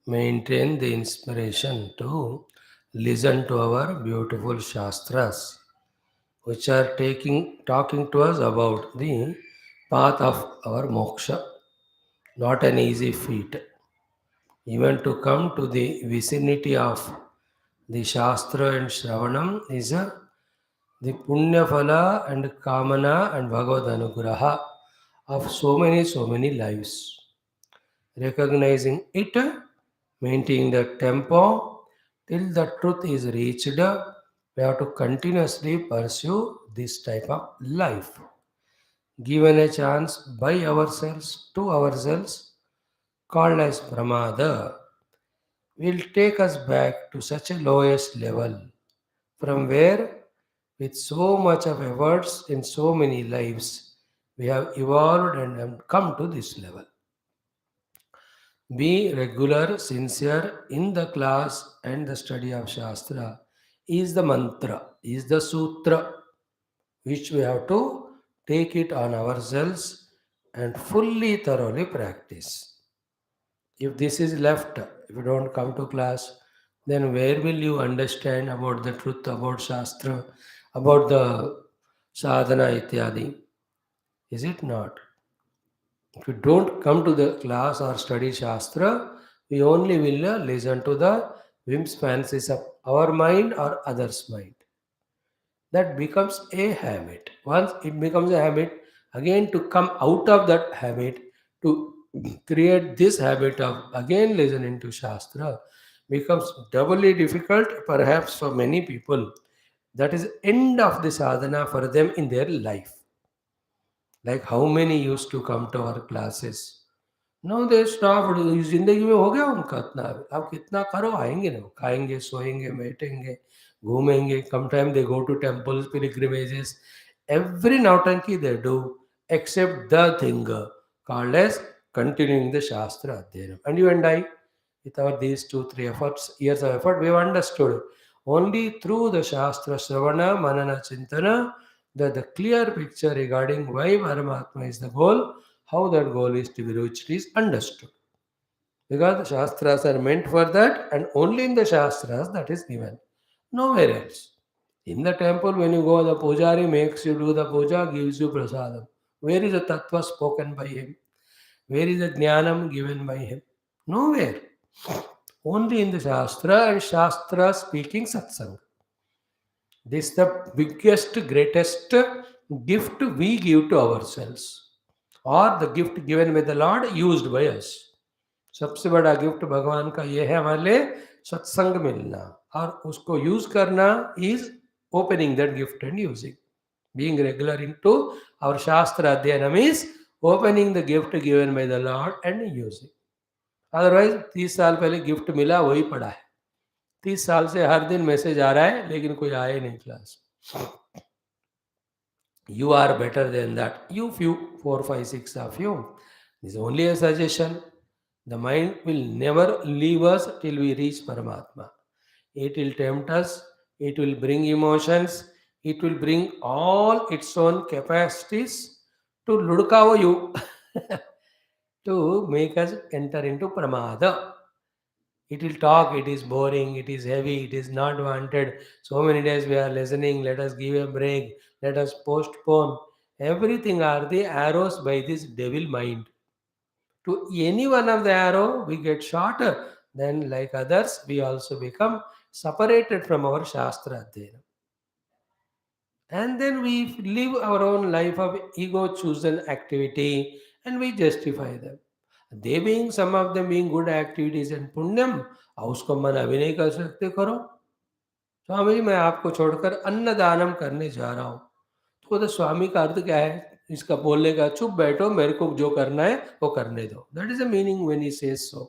maintain the inspiration to listen to our beautiful Shastras, which are talking to us about the path of our moksha, not an easy feat. Even to come to the vicinity of the Shastra and Shravanam is the Punya Phala and Kamana and Bhagavad Anugraha of so many lives. Recognizing it, maintaining the tempo till the truth is reached, we have to continuously pursue this type of life. Given a chance by ourselves to ourselves, called as pramada, will take us back to such a lowest level from where, with so much of efforts in so many lives, we have evolved and have come to this level. Be regular, sincere in the class and the study of Shastra is the mantra, is the sutra, which we have to take it on ourselves and fully, thoroughly practice. If this is left, if you don't come to class, then where will you understand about the truth, about Shastra, about the sadhana ityadi? Is it not? If you don't come to the class or study Shastra, we only will listen to the whims, fancies of our mind or others' mind. That becomes a habit. Once it becomes a habit, again to come out of that habit, to create this habit of again listening to Shastra becomes doubly difficult, perhaps for many people. That is end of the sadhana for them in their life. Like how many used to come to our classes. No, they stopped. जिंदगी में हो गया उनका इतना, अब कितना करो, आएंगे ना, खाएंगे, सोएंगे, बैठेंगे, घूमेंगे. Sometimes they go to temples, pilgrimages. Every nautanki they do, except the thing called as continuing the Shastra Adhyayana. And you and I, with our these 2, 3 efforts, years of effort, we have understood only through the Shastra Shravana, Manana, Chintana, the clear picture regarding why Paramatma is the goal, how that goal is to be reached is understood. Because the Shastras are meant for that, and only in the Shastras that is given. Nowhere else. In the temple, when you go, the pujari makes you do the puja, gives you prasadam. Where is the tattva spoken by him? Where is the jnanam given by him? Nowhere. Only in the Shastra and Shastra speaking satsang. This is the biggest, greatest gift we give to ourselves, or the gift given by the Lord used by us. सबसे बड़ा gift भगवान का ये है हमारे लिए सत्संग मिलना, और उसको यूज करना is opening that gift and using. Being regular into our Shastra Adhyanam is opening the gift given by the Lord and using. Otherwise 30 साल पहले गिफ्ट मिला वही पड़ा है. 30 साल से हर दिन मैसेज आ रहा है लेकिन कोई आया ही नहीं class. You are better than that. You few, 4, 5, 6 of you. This is only a suggestion. The mind will never leave us till we reach Paramatma. It will tempt us, it will bring emotions, it will bring all its own capacities to ludkao you, to make us enter into Pramada. It will talk, it is boring, it is heavy, it is not wanted. So many days we are listening, let us give a break, let us postpone. Everything are the arrows by this devil mind. To any one of the arrow, we get shorter. Then, like others, we also become separated from our Shastra Adhyayana. And then we live our own life of ego chosen activity and we justify them. They being some of them being good activities and punyam, उसको मना भी नहीं कर सकते करो. स्वामी जी मैं आपको छोड़कर अन्न दानम करने जा रहा हूँ. तो बोलते स्वामी का अर्थ क्या है इसका बोलने का? चुप बैठो, मेरे को जो करना है वो करने दो. That is the meaning when he says so.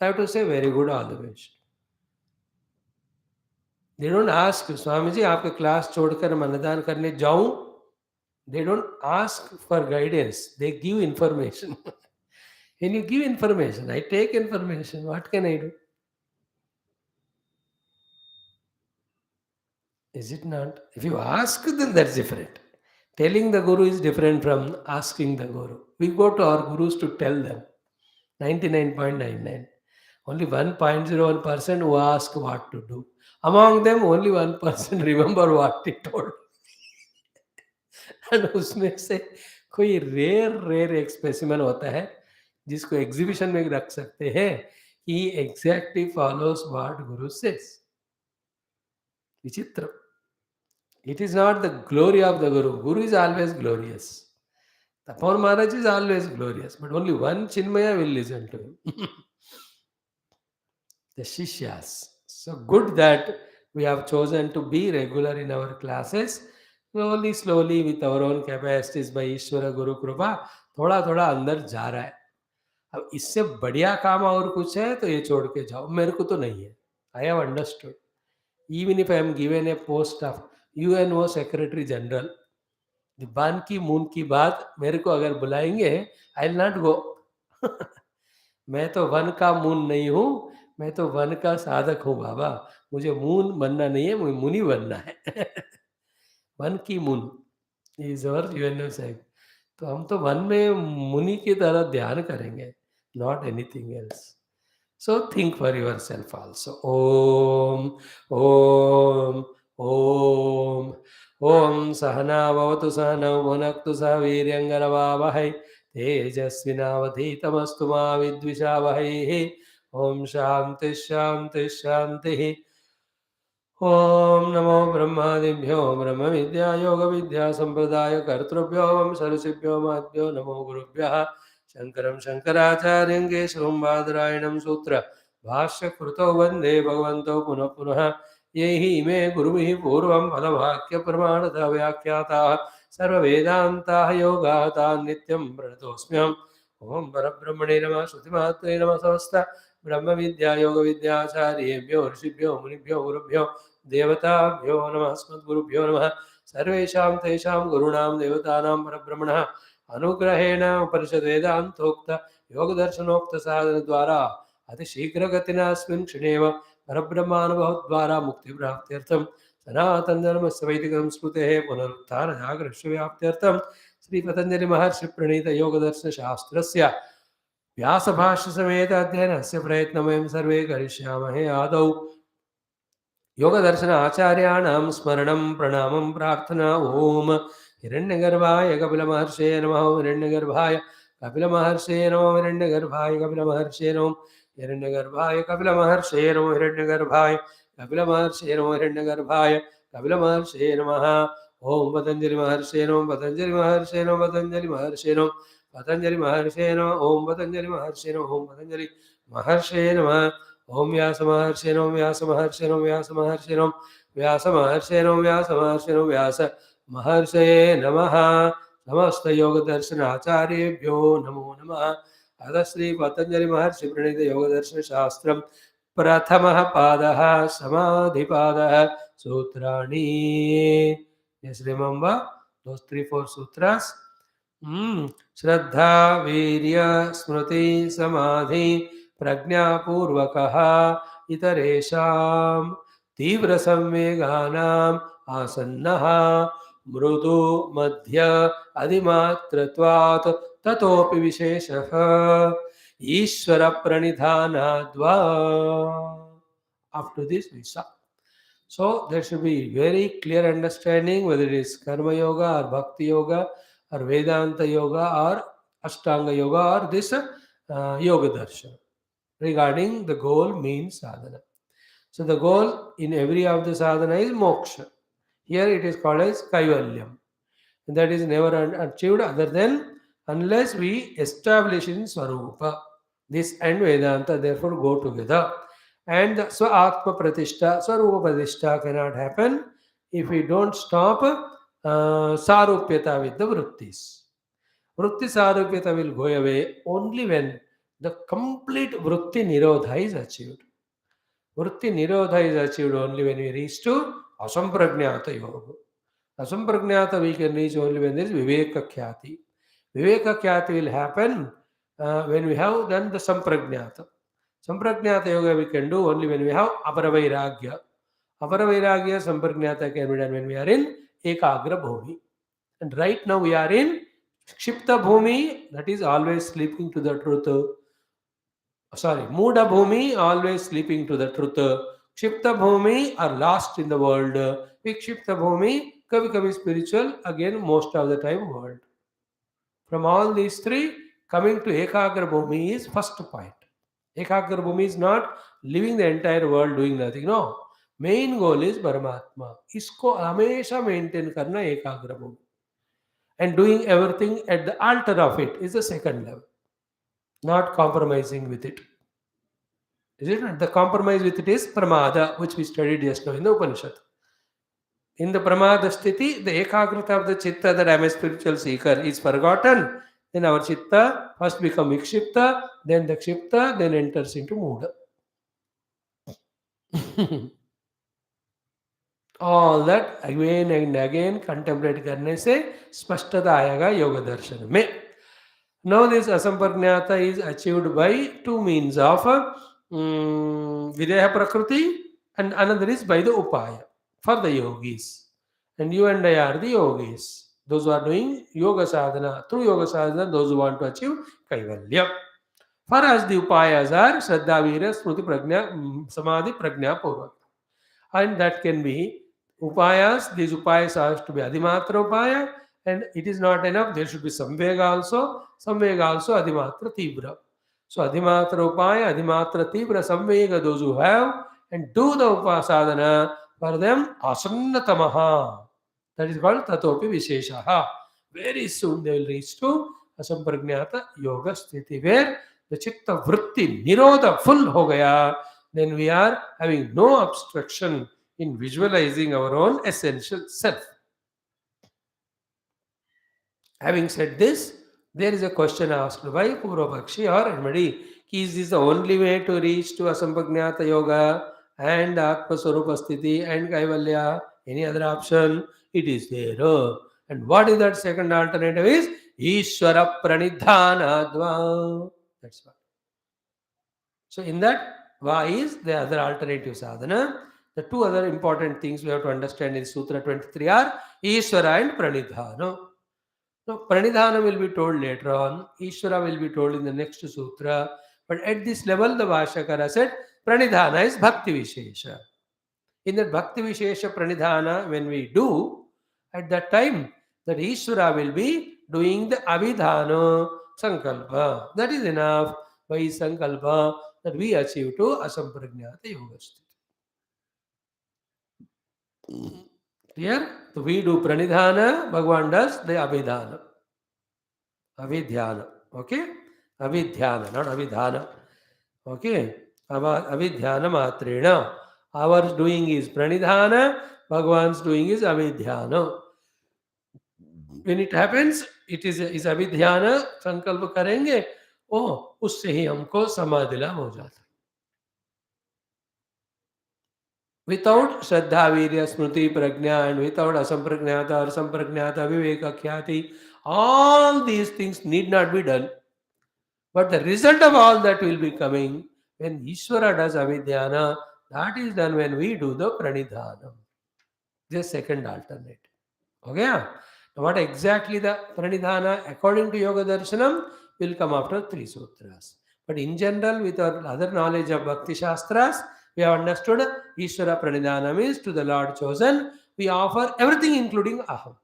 I have to say very good all the best. They don't ask Swami ji आपके क्लास छोड़कर मैं अन्नदान करने जाऊं. They don't ask for guidance, they give information. When you give information, I take information. What can I do? Is it not? If you ask, then that's different. Telling the Guru is different from asking the Guru. We go to our Gurus to tell them. 99.99. Only 1.01% who ask what to do. Among them, only 1% remember what he told. And उसमें से कोई rare rare एक specimen होता है जिसको exhibition में रख सकते हैं कि exactly follows what Guru says. विचित्र. It is not the glory of the Guru. Guru is always glorious. Tapan Maharaj is always glorious, but only one Chinmaya will listen to him. The Shishyas. So good that we have chosen to be regular in our classes. Slowly, slowly, with our own capacities by ईश्वर गुरु कृपा थोड़ा थोड़ा अंदर जा रहा है. अब इससे बढ़िया काम और कुछ है तो ये छोड़ के जाओ. मेरे को तो नहीं है. I have understood. Even if I am given a post of UNO Secretary General, बान की मून की बात मेरे को अगर बुलाएंगे आई विल नॉट गो. मैं तो वन का मून नहीं हूँ. मैं तो वन का साधक हूँ बाबा. मुझे मून बनना नहीं है, मुझे मुनि बनना है. वन की moon is our UNO Sahib. तो हम तो वन में मुनि की तरह ध्यान करेंगे, not anything else. So think for yourself also. Om, Om, Om. Om Sahana Bhavatu Sahana Bhunaktu Saviryangaravavahai Tejasvinavadhitamastu ma Vidvishavahai. Om Shanti Shanti Shanti. ओम नमो ब्रह्मादिभ्यो ब्रह्म विद्या योग विद्या संप्रदाय कर्तृभ्यो सरसिभ्यो माभ्यो नमो गुरुभ्यः. शंकरं शंकराचार्यं केशवं बादरायणं सूत्र भाष्य कृतौ वंदे भगवन्तौ पुनः पुनः. ये हि इमे गुरुभिः पूर्वं फलवाक्य प्रमाणतः व्याख्याताः सर्ववेदान्ताः योगाः तान् नित्यं प्रणतोऽस्म्यहम्. ओम परब्रह्मणे नमः. श्रुतिमात्रे नमः. समस्त ब्रह्म विद्या योग विद्याचार्येभ्यो ऋषिभ्यो मुनिभ्यो गुरुभ्यो देवताभ्यो नमः. अस्मद्गुरुभ्यो नमः. सर्वेषां तेषां गुरूणां देवतानां परब्रह्मणः अनुग्रहेण उपनिषद् वेदान्तोक्त योगदर्शनोक्त साधन द्वारा अतिशीघ्रगतिना अस्मिन् क्षणेव परब्रह्मानुभवद्वारा मुक्तिप्राप्त्यर्थं सनातनधर्मस्य वैदिकं स्मृतेः पुनरुत्थान जागृष्य व्याप्त्यर्थं श्री पतंजलि महर्षि प्रणीत योगदर्शन शास्त्रस्य व्यासभाष्य समेत अध्ययनस्य प्रयत्नं वयं सर्वे करिष्यामहे. आदौ योगदर्शन आचार्याणां स्मरणं प्रणामं प्रार्थना. ओम हिरण्यगर्भाय कपिलमहर्षे नमः. हिरण्यगर्भाय कपिलमहर्षे नमः. हिरण्यगर्भाय कपिलमहर्षे नमः. हिरण्यगर्भाय कपिलमहर्षे नमः. हिरण्यगर्भाय कपिलमहर्षे नमः. हिरण्यगर्भाय कपिलमहर्षे नमः. ओम पतंजलि महर्षे नमः. पतंजलि महर्षे नमः. पतंजलि महर्षे नमः. पतंजलि महर्षे नमः. ओम पतंजलि महर्षे नमः. ओम पतंजलि महर्षे नमः. ओम व्यास महर्षे नमः. व्यास महर्षे नमः. व्यास महर्षे नमः. व्यास महर्षे नमः. व्यास महर्षे नमः. व्यास महर्षे नमः. समस्त योग दर्शन आचार्येभ्यो नमो नमः. अथ श्री पतंजलि महर्षि प्रणीत योग दर्शन शास्त्रम प्रथमः पादः समाधिपादः. सूत्राणि. Yes, remember those 3-4 sutras. श्रद्धा वीर्य स्मृति समाधि प्रज्ञापूर्वकः इतरेषां तीव्र संवेगानाम् आसन्नः मृदु मध्य अधिमात्रत्वात् ततोपि विशेषः ईश्वर प्रणिधानाद्वा. After this we saw. So there should be very clear understanding whether it is karma yoga or bhakti yoga or Vedanta yoga or Ashtanga yoga or this yoga darshan regarding the goal means sadhana. So the goal in every of the sadhana is moksha. Here it is called as kaivalyam. And that is never achieved other than unless we establish in Swarupa. This and Vedanta therefore go together. And the Swa-Atma Pratishtha, Swarupa Pratishtha cannot happen if we don't stop Sarupyata with the Vrutthis. Vritti Sarupyata will go away only when the complete Vritti Nirodha is achieved. Vritti Nirodha is achieved only when we reach to Asampragnata Yoga. Asampragnata we can reach only when there is Viveka Khyati. Viveka Khyati will happen when we have done the Sampragnata. Sampragnata yoga we can do only when we have aparavairagya. Aparavairagya Sampragnata can be done when we are in Ekagra Bhumi. And right now we are in Kshipta Bhumi, that is always sleeping to the truth. Sorry, Muda Bhumi, always sleeping to the truth. Kshipta Bhumi are lost in the world. Vikshipta Bhumi, Kavi Kavi spiritual, again most of the time world. From all these three, coming to Ekagra Bhumi is first point. Ekagra Bhumi is not living the entire world doing nothing. No. Main goal is Paramatma. इसको हमेशा maintain करना एकाग्र भूमि. And doing everything at the altar of it is the second level. Not compromising with it. Is it not? The compromise with it is pramada, which we studied just now in the Upanishad. In the pramada sthiti, the ekagrata of the chitta that I am a spiritual seeker is forgotten. Then our chitta first become vikshipta, then the kshipta, then enters into mood. All that again and again contemplate करने से स्पष्टता आएगा योग दर्शन में. Now this asamparnyata is achieved by two means of videha prakriti, and another is by the upaya for the yogis. And you and I are the yogis. Those who are doing yoga sadhana, through yoga sadhana, those who want to achieve kaivalya. For us, the upayas are Shraddha, Virya, Smriti, Prajna, Samadhi, Prajna, Purva. And that can be upayas. These upayas have to be Adhimatra upaya, and it is not enough. There should be Samvega also. Samvega also Adhimatra Tibra. So Adhimatra upaya, Adhimatra Tibra, Samvega, those who have and do the upasadana, for them Asannatamaha. That is called Tatopi Visheshaha. Very soon they will reach to Asampragnata Yoga Sthiti, where the Chitta Vritti Nirodha full ho gaya. Then we are having no obstruction in visualizing our own essential self. Having said this, there is a question asked by Purvapakshi or anybody: is this the only way to reach to Asampagnata Yoga and Atma Swarupa Sthiti and Kaivalya? Any other option? It is there. And what is that second alternative? Is Ishwara Pranidhanadva. That's what. So in that, why is the other alternative sadhana? The two other important things we have to understand in Sutra 23 are Ishvara and Pranidhana. Now, Pranidhana will be told later on, Ishvara will be told in the next Sutra. But at this level, the Bhashyakara said, Pranidhana is Bhakti Vishesha. In that Bhakti Vishesha Pranidhana, when we do, at that time, that Ishvara will be doing the Abhidhana Sankalpa. That is enough by Sankalpa that we achieve to Asampragnata Yoga Sthiti. Clear? So we do Pranidhana, Bhagavan does the Abhidhana. Avidhyana. Okay? Avidhyana, not Abhidhana. Okay? Avidhyana Matrena. Our doing is Pranidhana, Bhagavan's doing is Avidhyana. When it happens, it is Avidhyana, संकल्प करेंगे, उससे ही हमको समाधि लाभ हो जाता. Without Shraddha, Virya, Smriti, Prajna, and without Asampragnata or Sampragnata, Viveka, Khyati, all these things need not be done. But the result of all that will be coming when Ishvara does Avidhyana. That is done when we do the Pranidhana. The second alternative. Okay? Now what exactly the Pranidhana according to Yoga Darshanam will come after 3 sutras. But in general, with our other knowledge of Bhakti Shastras, we have understood Ishvara Pranidhana means to the Lord chosen, we offer everything including Aham.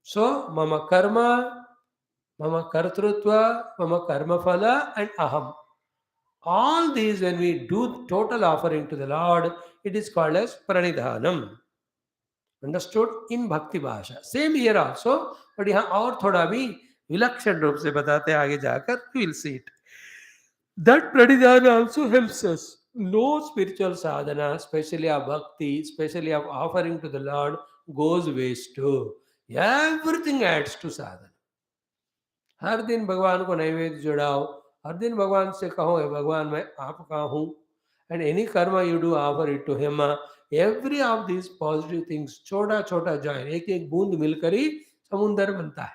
So, Mama Karma, Mama Kartrutva, Mama Karma Phala, and Aham. All these, when we do total offering to the Lord, it is called as Pranidhanam. Understood in Bhakti Bhasha. Same here also, but यहाँ और थोड़ा भी विलक्षण रूप से बताते आगे जाकर, we will see it. That Pranidhana also helps us. No spiritual sadhana, especially of bhakti, especially of offering to the Lord, goes waste too. Everything adds to sadhana. हर दिन भगवान को नैवेद्य जोड़ाओ, हर दिन भगवान से कहो, हे भगवान मैं आपका हूँ. And any karma you do, offer it to him. Every of these positive things, छोटा छोटा join, एक एक बूंद मिलकर ही समुंदर बनता है.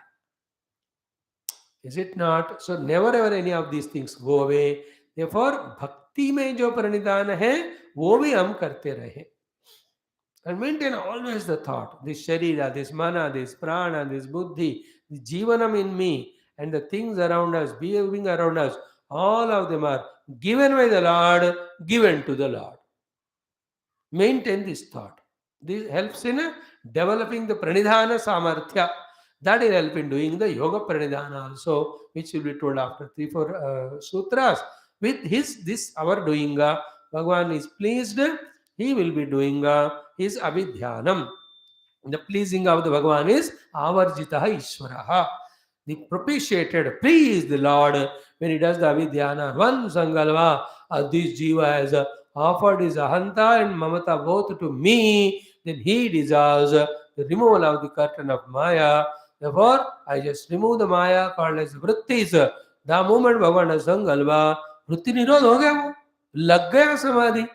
Is it not? So never ever any of these things go away. Therefore, bhakti में जो प्रणिधान है, वो भी हम करते रहे. And maintain always the thought, this sharira, this mana, this prana, this buddhi, the jivanam in me, and the things around us, being around us, all of them are given by the Lord, given to the Lord. Maintain this thought. This helps in developing the pranidhana samarthya. That will help in doing the yoga pranidhana also, which will be told after 3 4 sutras. With this our doing, Bhagavan is pleased. He will be doing his abhidhyanam. The pleasing of the Bhagavan is avarjitaha Ishvaraha. The propitiated, please the Lord, when he does the Avidhyana, one Sangalva, this Jiva has offered his Ahanta and Mamata both to me, then he deserves the removal of the curtain of Maya. Therefore, I just remove the Maya called as Vrutthis. The moment Bhagavan does Sangalva, Vrutti Nirodh ho gaya wo. Lag gaya samadhi.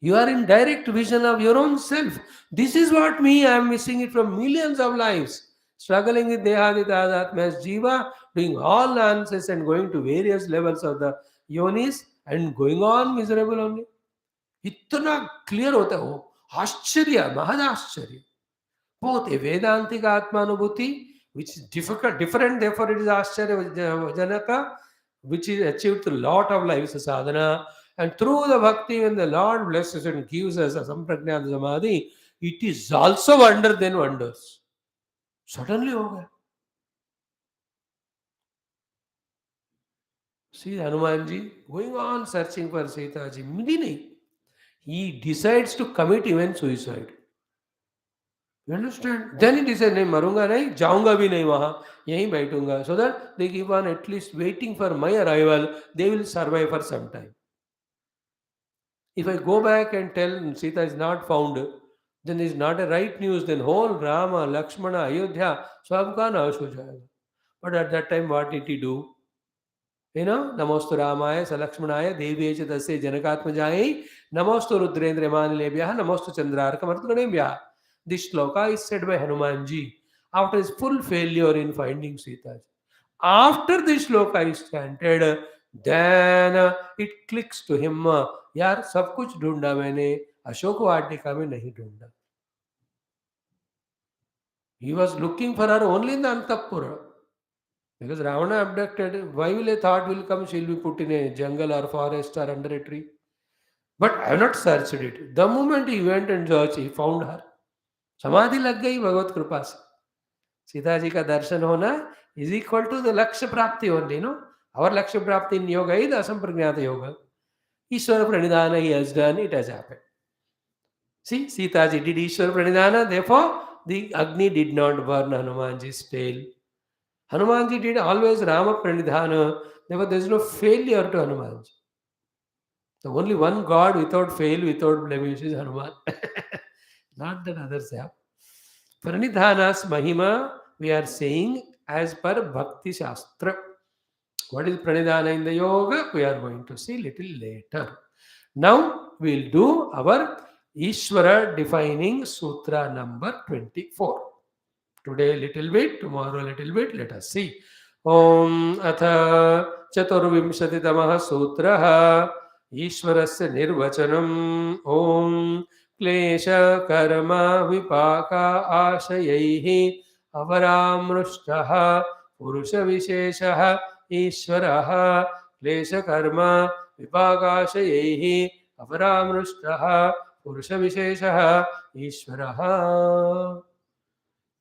You are in direct vision of your own self. This is what me, I am missing it from millions of lives. Struggling with Dehadita as Jiva, doing all nonsense and going to various levels of the yonis and going on miserable only. इतना clear होता है वो आश्चर्य महद आश्चर्य both a Vedantic Atmanubhuti, which is different, therefore it is Ashcharya Janaka, which is achieved through lot of lives sadhana, and through the bhakti, when the Lord blesses and gives us a Samprajnana Samadhi, it is also wonder than wonders. Suddenly ho gaya. See Hanumanji going on searching for Sita ji, mili nahi. He decides to commit even suicide. You understand? Then he said, नहीं मरूंगा नहीं, जाऊंगा भी नहीं वहां, यहीं बैठूंगा. So that they keep on at least waiting for my arrival, they will survive for some time. If I go back and tell Sita is not found, then it's not a right news. Then whole Rama, Lakshmana, Ayodhya, सबका नाश हो जाएगा. But at that time, what did he do? You know, Namostu Ramaya, Salakshmanaya, Devi Tasya Janakatmajai, Namostu Rudrendra Manilebhya, Namostu Chandrarka Martanebhya. This shloka is said by Hanumanji after his full failure in finding Sita. After this shloka is chanted, then it clicks to him, यार सब कुछ ढूंढा मैंने, अशोक वाटिका में नहीं ढूंढा. He was looking for her only in the Antapura. Because Ravana abducted, why will a thought will come, she'll be put in a jungle or forest or under a tree? But I have not searched it. The moment he went and searched, he found her. Samadhi lag gayi Bhagavad Kripa se. Sita ji ka darshan hona is equal to the Lakshya Prapti only, no? Our Lakshya Prapti in yoga is the Asampragnata yoga. Ishvara Pranidhana he has done, it has happened. See, Sita ji did Ishvara Pranidhana, therefore the Agni did not burn Hanumanji's tail. Hanumanji did always Rama Pranidhana, therefore there is no failure to Hanumanji. The only one God without fail, without blemish is Hanuman. Not that others have. Pranidhanas Mahima, we are saying as per Bhakti Shastra. What is Pranidhana in the Yoga? We are going to see little later. Now we will do our Ishvara defining Sutra number 24. Today a little bit, tomorrow a little bit, let us see. Om Atha Chaturvimshatitamaha Sutraha Ishvarasya Nirvachanam Om Klesha Karma Vipaka Ashayaihi Avaramrushtaha Purusha Visheshaha Ishvaraha Klesha Karma Vipaka Ashayaihi Avaramrushtaha Purusha Visheshaha Ishvaraha.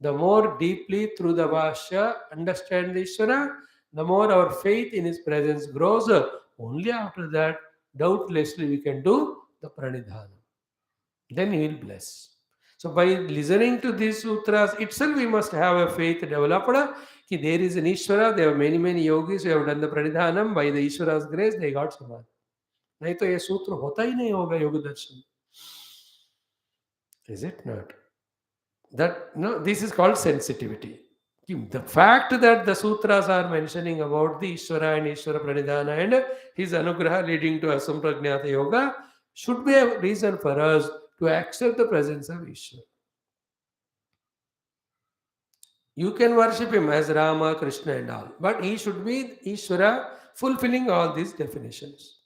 The more deeply through the Bhashya understand the Ishvara, the more our faith in his presence grows. Only after that, doubtlessly, we can do the Pranidhana. Then he will bless. So by listening to these sutras itself, we must have a faith developed. Ki there is an Ishvara, there are many yogis who have done the Pranidhanam. By the Ishvara's grace, they got Samadhi. नहीं तो ये सूत्र होता ही नहीं होगा योग दर्शन. Is it not? That no, this is called sensitivity. The fact that the sutras are mentioning about the Ishvara and Ishvara Pranidhana and his anugraha leading to Asampragnata Yoga should be a reason for us to accept the presence of Ishvara. You can worship him as Rama, Krishna and all, but he should be Ishvara fulfilling all these definitions.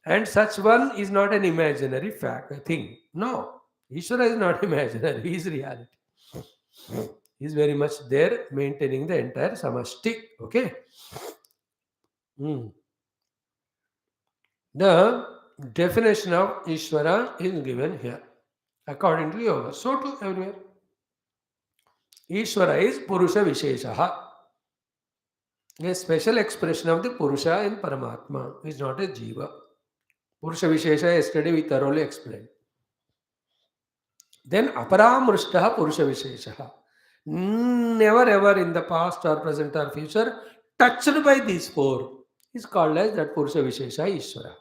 And such one is not an imaginary fact, a thing. No. Ishvara is not imaginary, he is reality. He is very much there maintaining the entire samashti. Okay. Hmm. The definition of Ishvara is given here according to yoga. So too everywhere. Ishvara is Purusha Visheshaha, a special expression of the Purusha in Paramatma, is not a Jiva. Purusha Vishesha, yesterday we thoroughly explained. Then Aparamrushtaha Purusha Visheshaha. Never ever in the past or present or future touched by these four is called as that Purusha Vishesha Ishvara.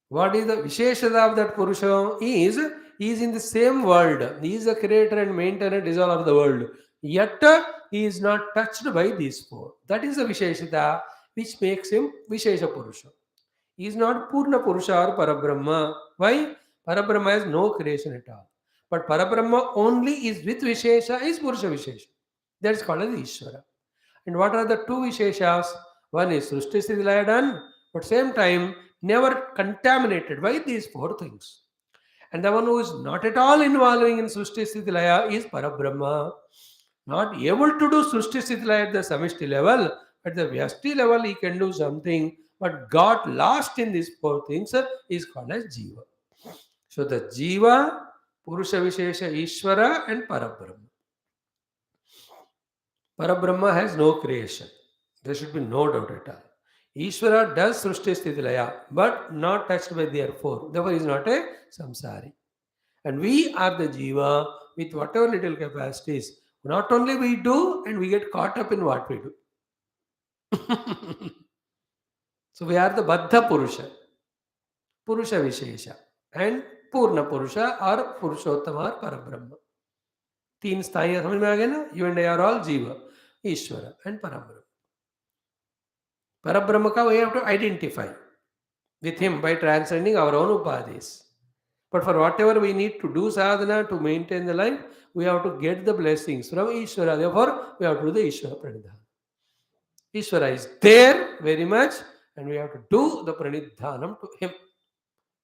What is the Visheshada of that Purusha? He is in the same world. He is the creator and maintainer, dissolver of the world. Yet he is not touched by these four. That is the Visheshada which makes him Vishesha Purusha. He is not Purna Purusha or Parabrahma. Why? Parabrahma has no creation at all. But Parabrahma only is with Vishesha, is Purusha Vishesha. That is called as Ishvara. And what are the two Visheshas? One is Srushti Sthiti Laya done, but same time never contaminated by these four things. And the one who is not at all involving in Srushti Sthiti Laya is Parabrahma. Not able to do Srushti Sthiti Laya at the Samishti level, at the Vyasti level he can do something, but got lost in these four things is called as Jiva. So the Jiva, Purusha Vishesha, Ishvara and Parabrahma. Parabrahma has no creation. There should be no doubt at all. Ishvara does Srushti Sthiti Laya, but not touched by their four. Therefore, he is not a samsari. And we are the jiva with whatever little capacities. Not only we do, and we get caught up in what we do. So we are the Baddha Purusha, Purusha Vishesha, and Purna Purusha or Purushottama or Parabrahma. तीन स्थाई समझ में आ गए ना. You and I are all जीवा, ईश्वर and Parabrahma. Parabrahma ka we have to identify with him by transcending our own upadhis. But for whatever we need to do sadhana to maintain the life, we have to get the blessings from Ishvara. Therefore, we have to do the Ishvara Pranidhana. Ishvara is there very much, and we have to do the Pranidhanam to him.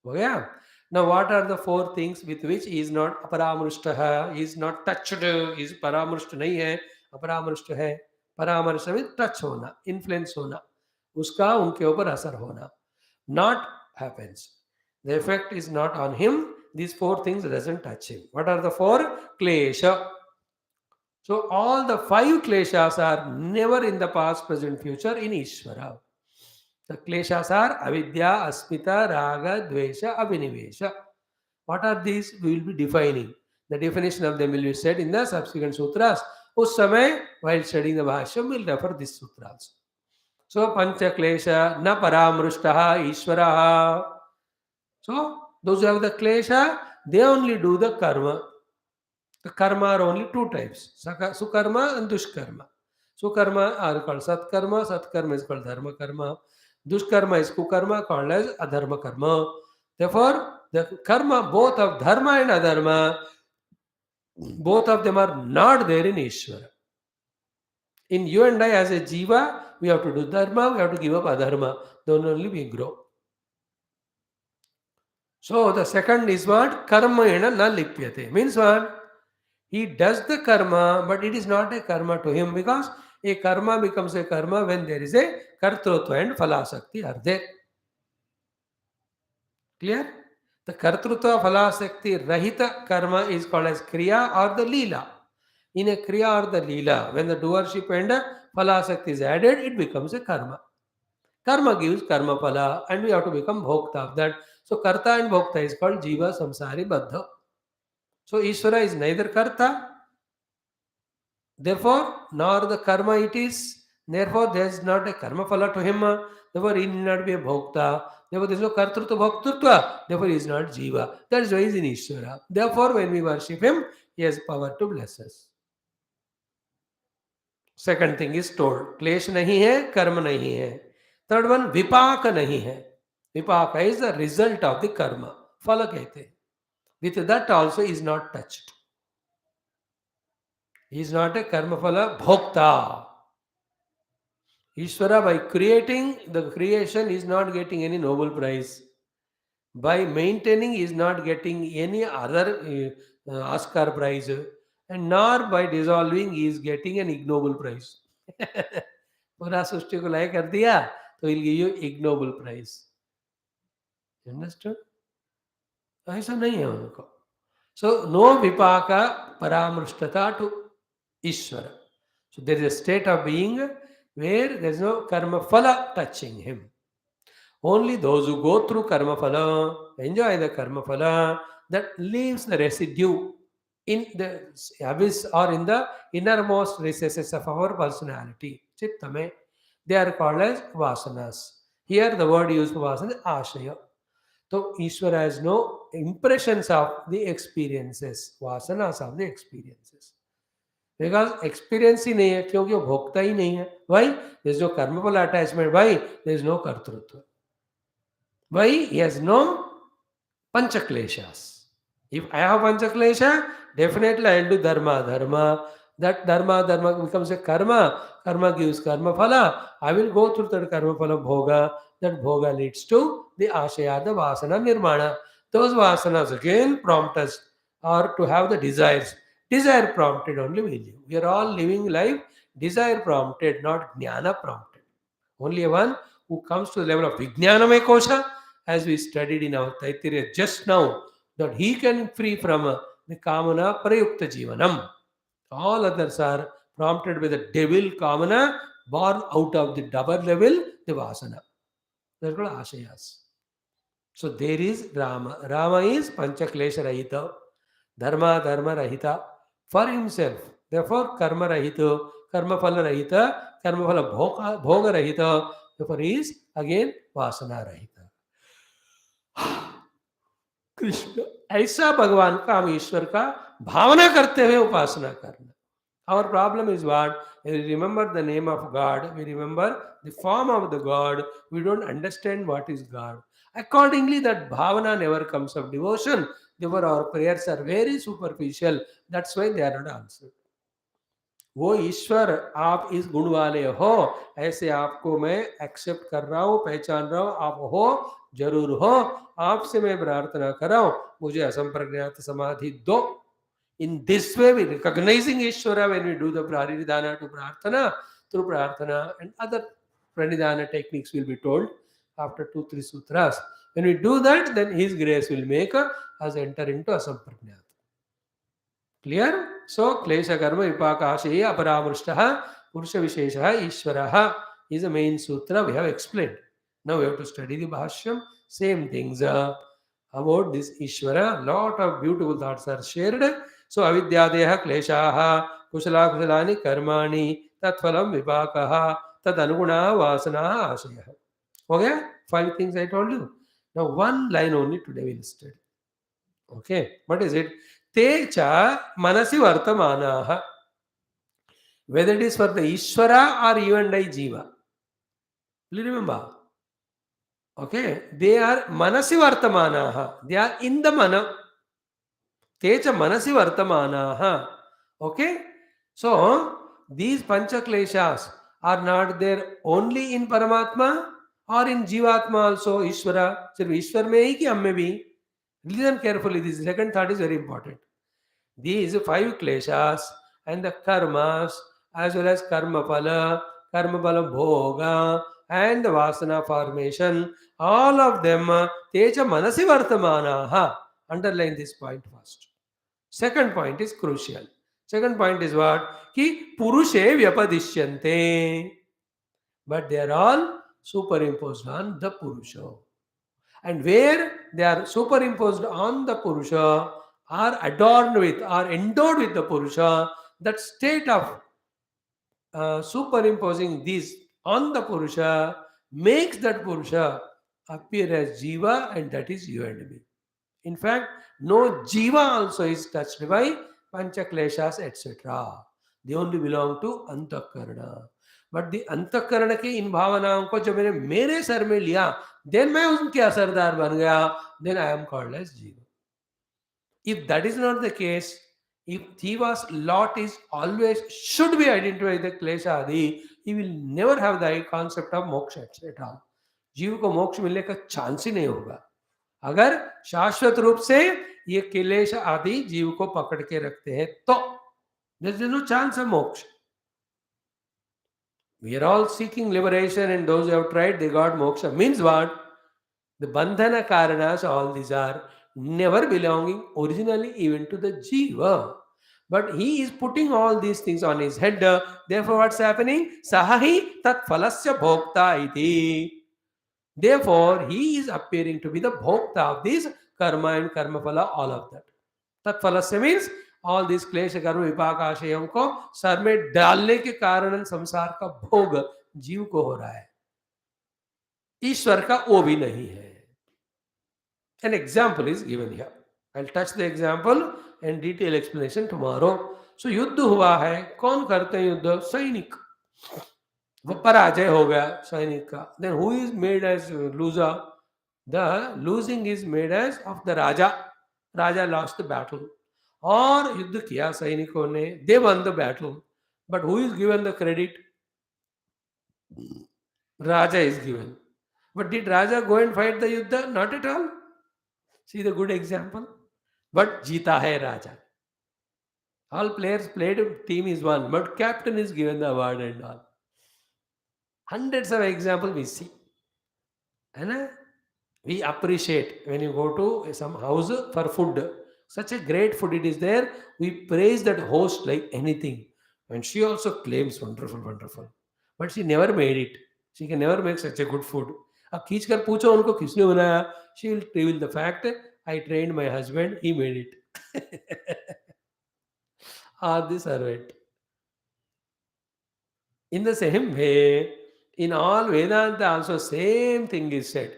Okay? Now, what are the four things with which he is not aparamrushtaha, he is not touched, he is paramrushta nahi hai, aparamrushta hai. Paramarshta means touch hona, influence hona. Uska unke upar asar hona. Not happens. The effect is not on him. These four things doesn't touch him. What are the four? Klesha. So all the five kleshas are never in the past, present, future in Ishvara. The kleshas are avidya, asmita, raga, dvesha, abhinivesha. What are these? We will be defining. The definition of them will be said in the subsequent sutras. Us samay, while studying the Bhashya, we will refer this sutra also. So pancha klesha, na paramrushtaha, ishvaraha. So those who have the klesha, they only do the karma. The karma are only two types, sukarma and dushkarma. Sukarma are called satkarma, satkarma is called dharma karma. Dushkarma is kukarma, called as adharma karma. Therefore, the karma, both of dharma and adharma, both of them are not there in Ishvara. In you and I as a jiva, we have to do dharma, we have to give up adharma. Then only we grow. So the second is what? Karma ena na lipyate. Means what? He does the karma, but it is not a karma to him because a karma becomes a karma when there is a kartrutva and phalasakti are there. Clear? The kartrutva phalasakti rahita karma is called as kriya or the leela. In a kriya or the leela, when the doership and phalasakti is added, it becomes a karma. Karma gives karma phala and we have to become bhokta of that. So karta and bhokta is called jiva samsari baddha. So Ishvara is neither karta, therefore, nor the karma it is. Therefore, there is not a karma phala to him. Therefore, he need not be a bhokta. Therefore, there is no kartrutva bhoktrutva. Therefore, he is not jiva. That is why he is in Ishvara. Therefore, when we worship him, he has power to bless us. Second thing is told. Klesh nahi hai, karma nahi hai. Third one, vipaka nahi hai. Vipaka is the result of the karma. Phala kehte. With that also is not touched. He is not a karma phala bhokta. Ishvara, by creating the creation, is not getting any Nobel Prize. By maintaining, is not getting any other Oscar Prize. And nor by dissolving, he is getting an Ig Nobel Prize. पूरा सृष्टि को लय कर दिया तो will give you Ig Nobel prize. Understood? ऐसा नहीं है उनको। So no vipaka paramrishtata to Ishwar. So there is a state of being where there is no karma phala touching him. Only those who go through karma phala, enjoy the karma phala, that leaves the residue in the abyss or in the innermost recesses of our personality. Chittame. They are called as vasanas. Here the word used for vasana is ashaya. So Ishvara has no impressions of the experiences, vasanas of the experiences. Because experience ही नहीं है, क्योंकि वो भोगता ही नहीं है। भाई there is no karmaphala attachment, भाई देयर इज नो कर्तृत्व, भाई he has no panchakleshas. If I have panchaklesha, definitely I will do dharma. That dharma becomes a karma. Karma gives karma phala. I will go through that karma phala bhoga. That bhoga leads to the ashaya, the vasana nirmana. Those vasanas again prompt us or to have the desires. Desire prompted only we live. We are all living life desire prompted, not jnana prompted. Only one who comes to the level of vijnanamaya kosha, as we studied in our Taittiriya just now, that he can free from the kamana prayukta jivanam. All others are prompted by the devil kamana, born out of the double level, the vasana. That's called ashayas. So there is Rama. Rama is panchaklesha rahita, dharma rahita for himself. Therefore, karma rahita, karma phala rahita, karma phala bhoga rahita. Therefore, he is again vasana rahita. Krishna ऐसा भगवान का, हम ईश्वर का भावना करते हुए उपासना करना. Our problem is what? We remember the name of God, we remember the form of the God, we don't understand what is God. Accordingly, that bhavana never comes of devotion. Therefore, our prayers are very superficial. That's why they are not answered. वो ईश्वर आप इस गुण वाले हो, ऐसे आपको मैं accept कर रहा हूँ, पहचान रहा हूँ, आप हो, जरूर हो, आपसे मैं प्रार्थना कर रहा हूँ, मुझे असंप्रज्ञात समाधि दो. In this way, we recognizing Ishvara when we do the Praridhana to Prarthana, through Prarthana and other Pranidhana techniques will be told after 2-3 sutras. When we do that, then His grace will make us enter into asamprajnat. Clear? So, Klesha Karma Vipaka Ashaya Aparamrushtaha Purusha Visheshaha Ishvaraha is the main sutra we have explained. Now we have to study the Bhashyam. Same things about this Ishvara. Lot of beautiful thoughts are shared. So, Avidyadeha Kleshaha Kushala Kusalani Karmani Tatphalam Vipakaha Tadanuguna Vasana Ashaya. Okay? 5 things I told you. Now, one line only today we will study. Okay? What is it? Te cha manasi vartamanaha. Whether it is for the Ishvara or you and I Jiva. Please remember. Okay? They are manasi vartamanaha. They are in the mana. Te cha manasi vartamanaha. Okay? So, these panchakleshas are not there only in Paramatma or in Jivatma also, Ishvara. Sirf Ishwar mein hi ki hum mein bhi. Listen carefully. This second thought is very important. These 5 kleshas and the karmas as well as karma phala bhoga and the vasana formation, all of them teja manasi vartamanaha. Underline this point first. Second point is crucial. Second point is what? Ki purushe vyapadishyante. But they are all superimposed on the purusha. And where they are superimposed on the purusha, are adorned with or endowed with the purusha, that state of superimposing these on the purusha makes that purusha appear as jiva, and that is you and me. In fact, no jiva also is touched by panchakleshas etc. They only belong to antakarana. But the अंतःकरण के इन भावनाओं को जब मैंने मेरे sir में लिया, then मैं उनके असरदार बन गया, then I am called as जीव. If that is not the case, if Jiva's lot is always should be identified with the Klesha Adi, he will never have the concept of moksha at all. जीव को मोक्ष मिलने का chance ही नहीं होगा अगर शाश्वत रूप से ये क्लेश आदि जीव को पकड़ के रखते हैं तो. There is no chance of moksha. We are all seeking liberation, and those who have tried, they got moksha. Means what? The bandhana karanas, all these are never belonging originally even to the jiva. But he is putting all these things on his head. Therefore, what's happening? Sahahi tat phalasya bhokta iti. Therefore, he is appearing to be the bhokta of this karma and karma phala, all of that. tat phalasya means all these क्लेश कर्म विपाक आशयों को sir में डालने के कारण संसार का भोग जीव को हो रहा है, ईश्वर का वो भी नहीं है. An example is given here. I'll touch the example and detail explanation tomorrow. So युद्ध हुआ है, कौन करते हैं युद्ध? सैनिक. वो पराजय हो गया सैनिक का. Then who is made as loser? The losing is made as of the raja. Raja lost the battle. और युद्ध किया सैनिकों ने. They won the battle. But who is given the credit? Raja is given. But did Raja go and fight the yuddha? Not at all. See the good example. But Jita hai Raja. All players played, team is won, but captain is given the award and all. Hundreds of examples we see. And we appreciate when you go to some house for food. Such a great food it is there. We praise that host like anything. And she also claims wonderful, wonderful. But she never made it. She can never make such a good food. अब खींच कर पूछो उनको किसने बनाया, she will reveal the fact, I trained my husband, he made it. Or the servant. In the same way, in all Vedanta also same thing is said.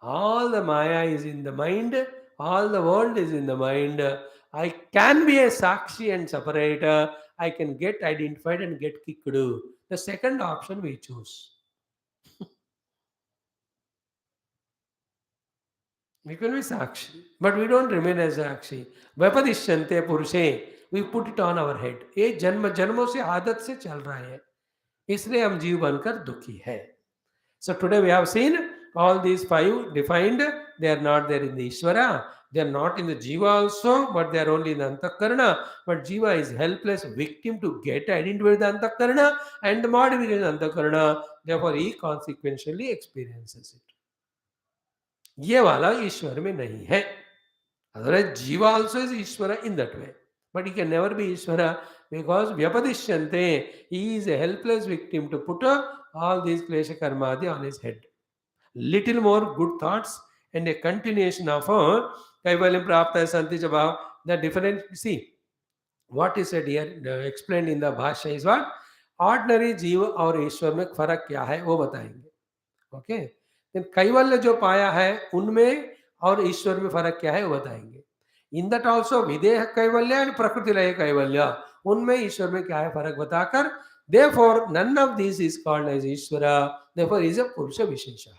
All the Maya is in the mind, all the world is in the mind. I can be a Sakshi and separator. I can get identified and get kicked. The second option we choose. We can be Sakshi, but we don't remain as Sakshi. Vapadishyante Purushe. We put it on our head. ये जन्म जन्मों से आदत से चल रहा है, इसलिए हम जीव बनकर दुखी है. So today we have seen all these five defined. They are not there in the Ishvara. They are not in the Jiva also, but they are only in the Antakarana. But Jiva is helpless victim to get identified with the Antakarana and modify the Antakarana. Therefore, he consequentially experiences it. ये वाला ईश्वर में नहीं है. Otherwise, Jiva also is Ishvara in that way. But he can never be Ishvara because Vyapadishyante, he is a helpless victim to put all these Klesha Karmadi on his head. Little more good thoughts and a continuation of Kaivalyam Prapta Santi Jabhav. The different, see, what is said here, explained in the Bhashya is what? Ordinary Jiva और ईश्वर में फर्क क्या है वो बताएंगे. Okay, कैवल्य जो पाया है उनमें और ईश्वर में फर्क क्या है वो बताएंगे. In that also Videha Kaivalya and प्रकृति लय कैवल्य, उनमें ईश्वर में क्या है फर्क बताकर, therefore none of these is called as Ishvara, therefore is a Purusha Vishesha.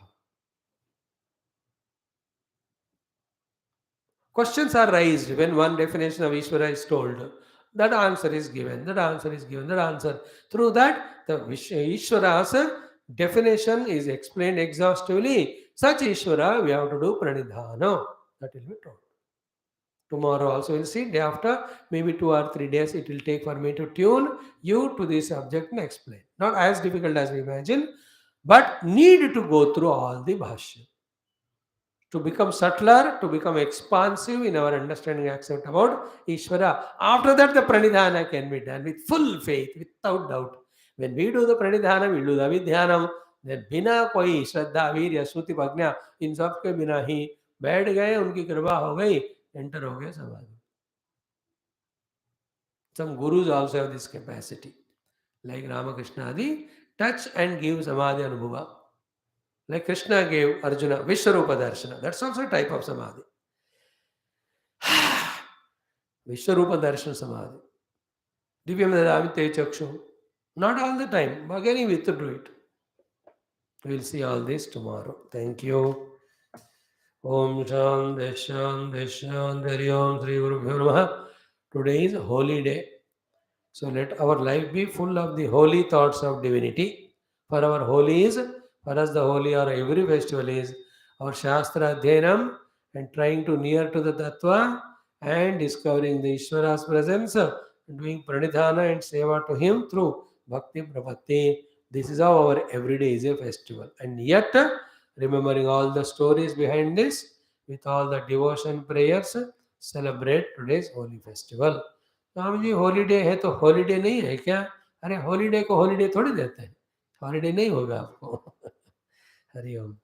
Questions are raised when one definition of Ishvara is told. That answer is given, that answer is given, that answer. Through that, the Ishvara's definition is explained exhaustively. Such Ishvara, we have to do pranidhana. That will be told. Tomorrow also we'll see. Day after, maybe 2 or 3 days it will take for me to tune you to this subject and explain. Not as difficult as we imagine, but need to go through all the Bhashya. To become subtler, to become expansive in our understanding and accept about Ishvara. After that, the pranidhana can be done with full faith, without doubt. When we do the pranidhana, we do the vidhyanam. Then बिना कोई श्रद्धा वीर्य श्रुति प्रज्ञा इन सब के बिना ही बैठ गए, उनकी कृपा हो गई, एंटर हो गए समाधि. Some gurus also have this capacity, like Ramakrishna Adi, touch and give samadhi anubhava. Like Krishna gave Arjuna Vishwarupa Darshana. That's also a type of samadhi. Vishwarupa Darshana samadhi. Divyam dadami te chakshu. Not all the time, but again we have to do it. We'll see all this tomorrow. Thank you. Om Shanti Shanti Shanti Om Sri Guru Bhyo Namaha. Today is holy day. So let our life be full of the holy thoughts of divinity. For our holy is, for us the holy or every festival is our Shastra Adhyanam and trying to near to the Tattva and discovering the Ishvara's presence, doing pranidhana and seva to him through Bhakti Prapatti. This is how our everyday is a festival. And yet, remembering all the stories behind this, with all the devotion prayers, celebrate today's holy festival. Swami ji holiday है तो holiday नहीं है क्या? अरे holiday को holiday थोड़ी देते हैं, हॉलीडे नहीं होगा आपको. हरि ओम.